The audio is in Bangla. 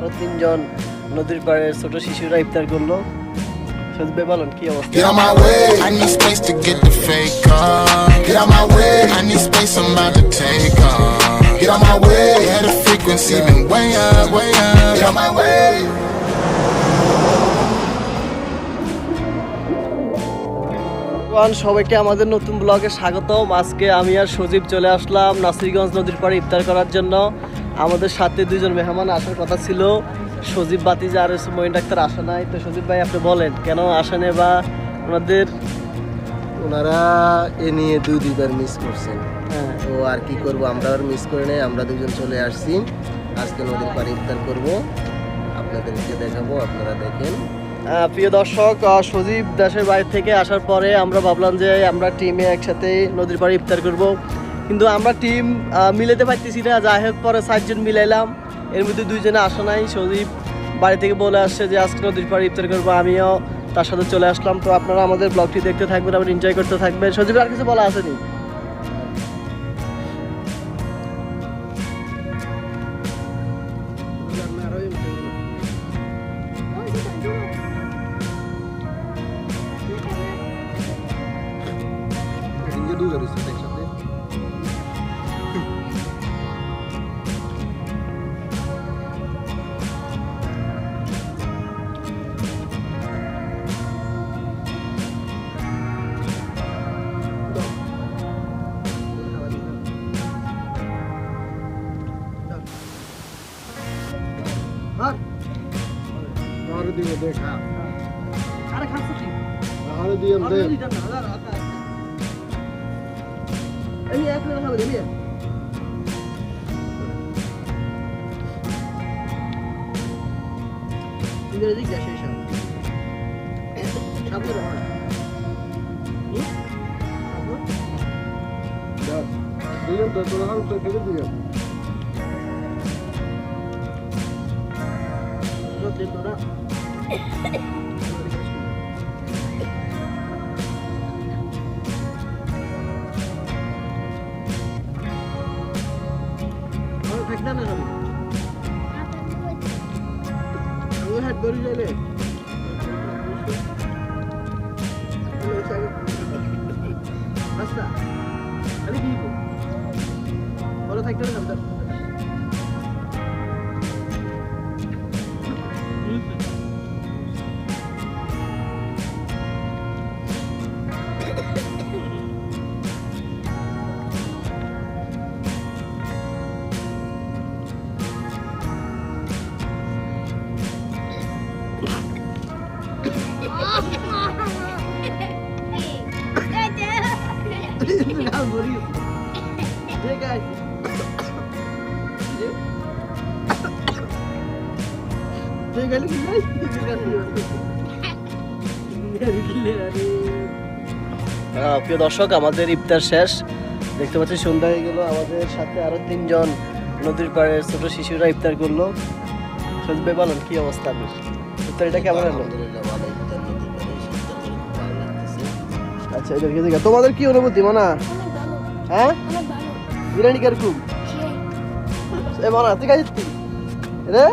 আরো 3 জন নদীর পাড়ে ছোট শিশুরা ইফতার করলো। সজীব ভাই বলেন কি অবস্থা? Get on my way, I need space to get the fake car. Get on my way, I need space, I'm about to take off. Get on my way, yeah, the frequency been way up, way up. Get on my way. সবাইকে আমাদের নতুন ব্লগে স্বাগতম। আজকে আমি আর সজীব চলে আসলাম নাসিরগঞ্জ নদীর পাড়ে ইফতার করার জন্য। আমাদের সাথে 2 জন মেহমান আসার কথা ছিল, সজীব বাতিজা আর মঈন ডাক্তার আসে নাই। তো সজীব ভাই আপনি বলেন কেন আসেনি বা ওনারা এ নিয়ে দুইবার মিস করছেন। হ্যাঁ তো আর কি করব, আমরা আর মিস করে নেই, আমরা 2 জন চলে আসছি। আজকে নদীর পাড়ে ইফতার করব, আপনাদেরকে দেখাবো, আপনারা দেখেন। প্রিয় দর্শক, সজীব দেশের বাইরে থেকে আসার পরে আমরা ভাবলাম যে আমরা টিমে একসাথে নদীর পাড়ে ইফতার করব, কিন্তু আমরা টিম মিলাতে পারতেছি না। যাই হোক পরে 4 জন মিলাইলাম, এর মধ্যে 2 জনে আসা নাই। সজীব বাড়ি থেকে বলে আসছে যে আজকে নদীর পাড়ে ইফতার করবো, আমিও তার সাথে চলে আসলাম। তো আপনারা আমাদের ব্লগটি দেখতে থাকবেন, আবার এনজয় করতে থাকবেন। সজীব আর কিছু বলা আসেনি? প্রিয় দর্শক, আমাদের ইফতার শেষ, দেখতে পাচ্ছি সন্ধ্যা হয়ে গেল। আমাদের সাথে আরো 3 জন নদীর পাড়ে ছোট শিশুরা ইফতার করলো। সজীব ভাই বলেন কি অবস্থা? ইফতারিটা কেমন হলো? আলহামদুলিল্লাহ ভালো, ইফতার নদীর পাড়ে ইফতার করে খুব ভালো লাগতেছে। আচ্ছা, এদেরকে দেখা তোমাদের কি অনুভূতি মানা? হ্যাঁ, বিরিয়ানি কিরকম? এ মানা তুই খাইছিস রে?